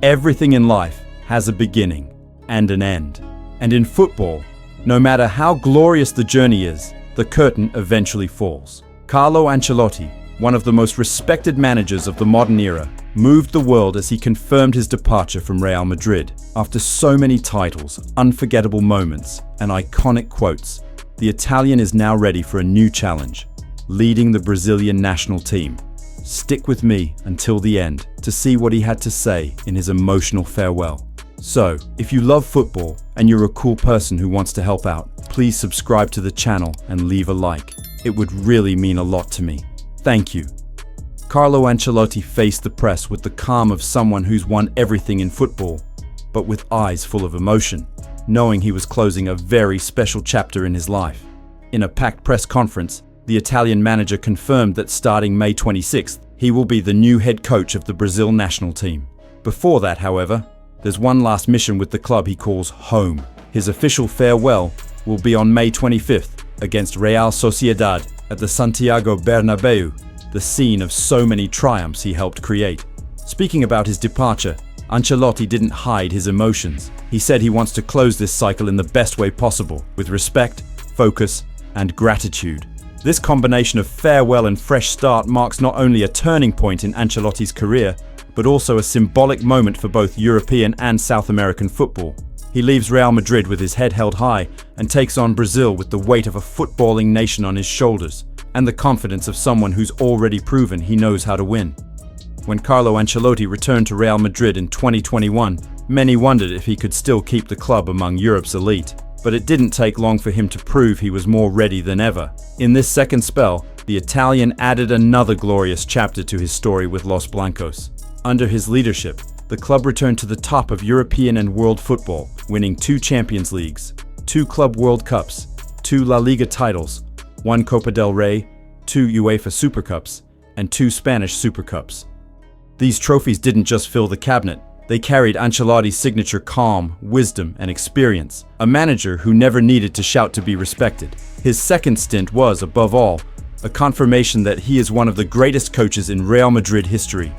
Everything in life has a beginning and an end. And in football, no matter how glorious the journey is, the curtain eventually falls. Carlo Ancelotti, one of the most respected managers of the modern era, moved the world as he confirmed his departure from Real Madrid. After so many titles, unforgettable moments, and iconic quotes, the Italian is now ready for a new challenge, leading the Brazilian national team. Stick with me until the end to see what he had to say in his emotional farewell. So, if you love football and you're a cool person who wants to help out, please subscribe to the channel and leave a like. It would really mean a lot to me. Thank you. Carlo Ancelotti faced the press with the calm of someone who's won everything in football, but with eyes full of emotion, knowing he was closing a very special chapter in his life. In a packed press conference, the Italian manager confirmed that starting May 26th, he will be the new head coach of the Brazil national team. Before that, however, there's one last mission with the club he calls home. His official farewell will be on May 25th against Real Sociedad at the Santiago Bernabeu, the scene of so many triumphs he helped create. Speaking about his departure, Ancelotti didn't hide his emotions. He said he wants to close this cycle in the best way possible, with respect, focus, and gratitude. This combination of farewell and fresh start marks not only a turning point in Ancelotti's career, but also a symbolic moment for both European and South American football. He leaves Real Madrid with his head held high and takes on Brazil with the weight of a footballing nation on his shoulders and the confidence of someone who's already proven he knows how to win. When Carlo Ancelotti returned to Real Madrid in 2021, many wondered if he could still keep the club among Europe's elite. But it didn't take long for him to prove he was more ready than ever. In this second spell, the Italian added another glorious chapter to his story with Los Blancos. Under his leadership, the club returned to the top of European and world football, winning 2 Champions Leagues, 2 Club World Cups, 2 La Liga titles, 1 Copa del Rey, 2 UEFA Super Cups, and 2 Spanish Super Cups. These trophies didn't just fill the cabinet. They carried Ancelotti's signature calm, wisdom, and experience, a manager who never needed to shout to be respected. His second stint was, above all, a confirmation that he is one of the greatest coaches in Real Madrid history.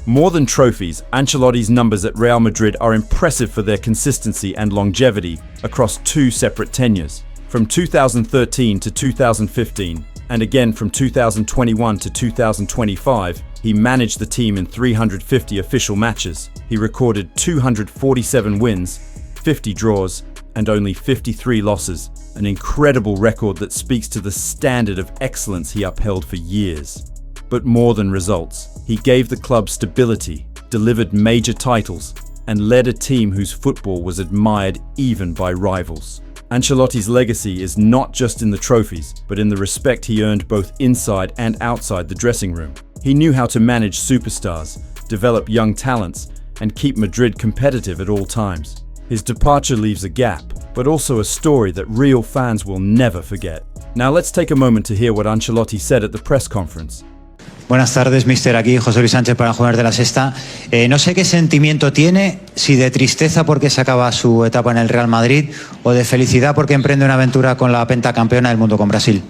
More than trophies, Ancelotti's numbers at Real Madrid are impressive for their consistency and longevity across 2 separate tenures. From 2013 to 2015, and again from 2021 to 2025, he managed the team in 350 official matches. He recorded 247 wins, 50 draws, and only 53 losses, an incredible record that speaks to the standard of excellence he upheld for years. But more than results, he gave the club stability, delivered major titles, and led a team whose football was admired even by rivals. Ancelotti's legacy is not just in the trophies, but in the respect he earned both inside and outside the dressing room. He knew how to manage superstars, develop young talents, and keep Madrid competitive at all times. His departure leaves a gap, but also a story that real fans will never forget. Now let's take a moment to hear what Ancelotti said at the press conference. Buenas tardes, mister. Aquí José Luis Sánchez para Jugadores de la Sexta. No sé qué sentimiento tiene, si de tristeza porque se acaba su etapa en el Real Madrid o de felicidad porque emprende una aventura con la pentacampeona del mundo con Brasil.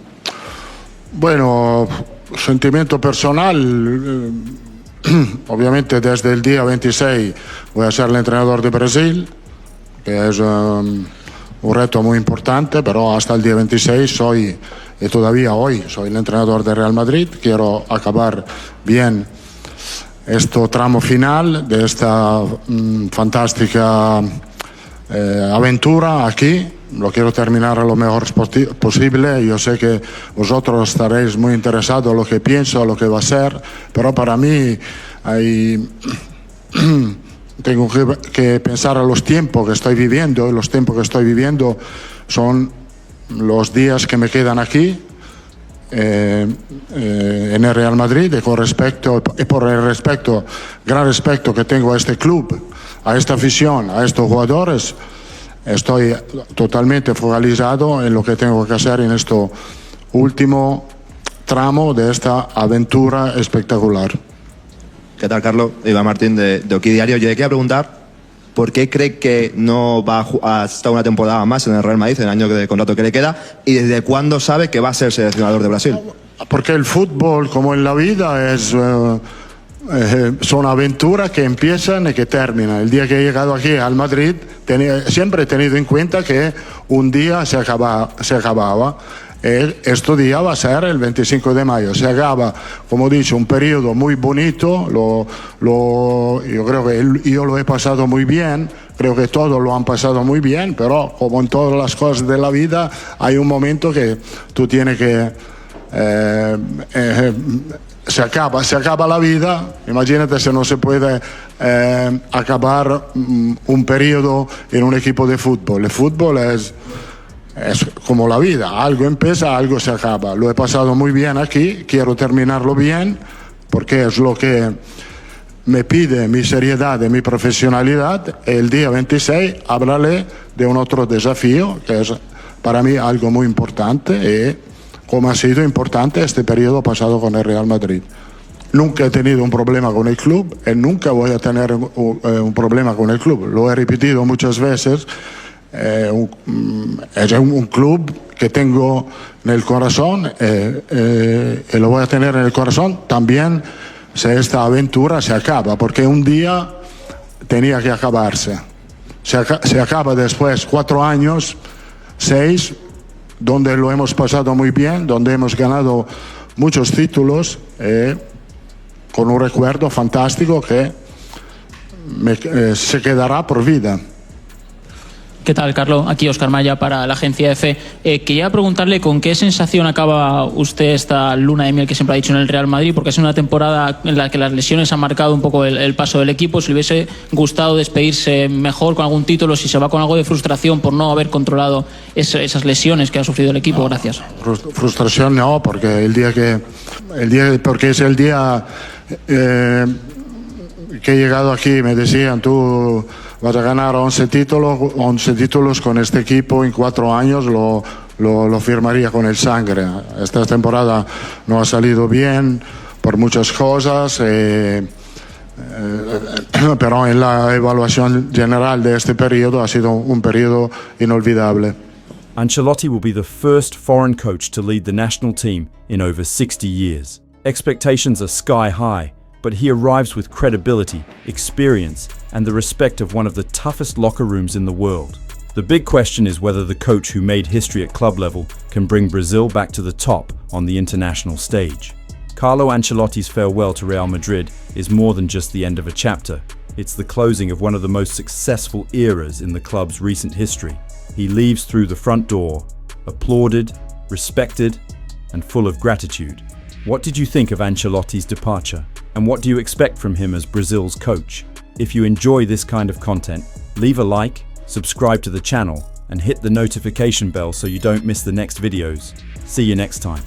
Bueno, sentimiento personal, obviamente desde el día 26 voy a ser el entrenador de Brasil, que es un reto muy importante, pero hasta el día 26 soy, y todavía hoy, soy el entrenador de Real Madrid. Quiero acabar bien este tramo final de esta fantástica aventura aquí. Lo quiero terminar lo mejor posible. Yo sé que vosotros estaréis muy interesados en lo que pienso, lo que va a ser, pero para mí tengo que pensar en los tiempos que estoy viviendo, y los tiempos que estoy viviendo son los días que me quedan aquí en el Real Madrid, y por el gran respeto que tengo a este club, a esta afición, a estos jugadores, estoy totalmente focalizado en lo que tengo que hacer en este último tramo de esta aventura espectacular. ¿Qué tal, Carlos? Iván Martín de Oki Diario. Yo le quería preguntar por qué cree que no va a estar una temporada más en el Real Madrid, en el año de contrato que le queda, y desde cuándo sabe que va a ser seleccionador de Brasil. Porque el fútbol, como en la vida, es son aventuras que empiezan y que terminan. El día que he llegado aquí al Madrid, siempre he tenido en cuenta que un día se acababa. Este día va a ser el 25 de mayo. Se acaba, como he dicho, un periodo muy bonito. Yo creo que yo lo he pasado muy bien. Creo que todos lo han pasado muy bien, pero como en todas las cosas de la vida, hay un momento que tú tienes que... se acaba la vida. Imagínate si no se puede acabar un periodo en un equipo de fútbol. El fútbol es como la vida, algo empieza, algo se acaba. Lo he pasado muy bien aquí, quiero terminarlo bien, porque es lo que me pide mi seriedad y mi profesionalidad. El día 26 hablaré de un otro desafío, que es para mí algo muy importante, y como ha sido importante este periodo pasado con el Real Madrid. Nunca he tenido un problema con el club y nunca voy a tener un problema con el club. Lo he repetido muchas veces. Es un club que tengo en el corazón y lo voy a tener en el corazón también si esta aventura se acaba, porque un día tenía que acabarse. Se acaba después 4 años, 6, donde lo hemos pasado muy bien, donde hemos ganado muchos títulos, con un recuerdo fantástico que se quedará por vida. ¿Qué tal, Carlo? Aquí Óscar Maya para la agencia EFE. Quería preguntarle con qué sensación acaba usted esta luna de miel que siempre ha dicho en el Real Madrid, porque es una temporada en la que las lesiones han marcado un poco el paso del equipo. Si le hubiese gustado despedirse mejor con algún título, si se va con algo de frustración por no haber controlado esas lesiones que ha sufrido el equipo. Gracias. Frustración no, porque porque es el día que he llegado aquí, me decían, tú vas a ganar 11 títulos con este equipo en 4 años, lo firmaría con el sangre. Esta temporada no ha salido bien por muchas cosas, pero en la evaluación general de este periodo ha sido un periodo inolvidable. Ancelotti will be the first foreign coach to lead the national team in over 60 years. Expectations are sky high, but he arrives with credibility, experience, and the respect of one of the toughest locker rooms in the world. The big question is whether the coach who made history at club level can bring Brazil back to the top on the international stage. Carlo Ancelotti's farewell to Real Madrid is more than just the end of a chapter. It's the closing of one of the most successful eras in the club's recent history. He leaves through the front door, applauded, respected, and full of gratitude. What did you think of Ancelotti's departure? And what do you expect from him as Brazil's coach? If you enjoy this kind of content, leave a like, subscribe to the channel, and hit the notification bell so you don't miss the next videos. See you next time.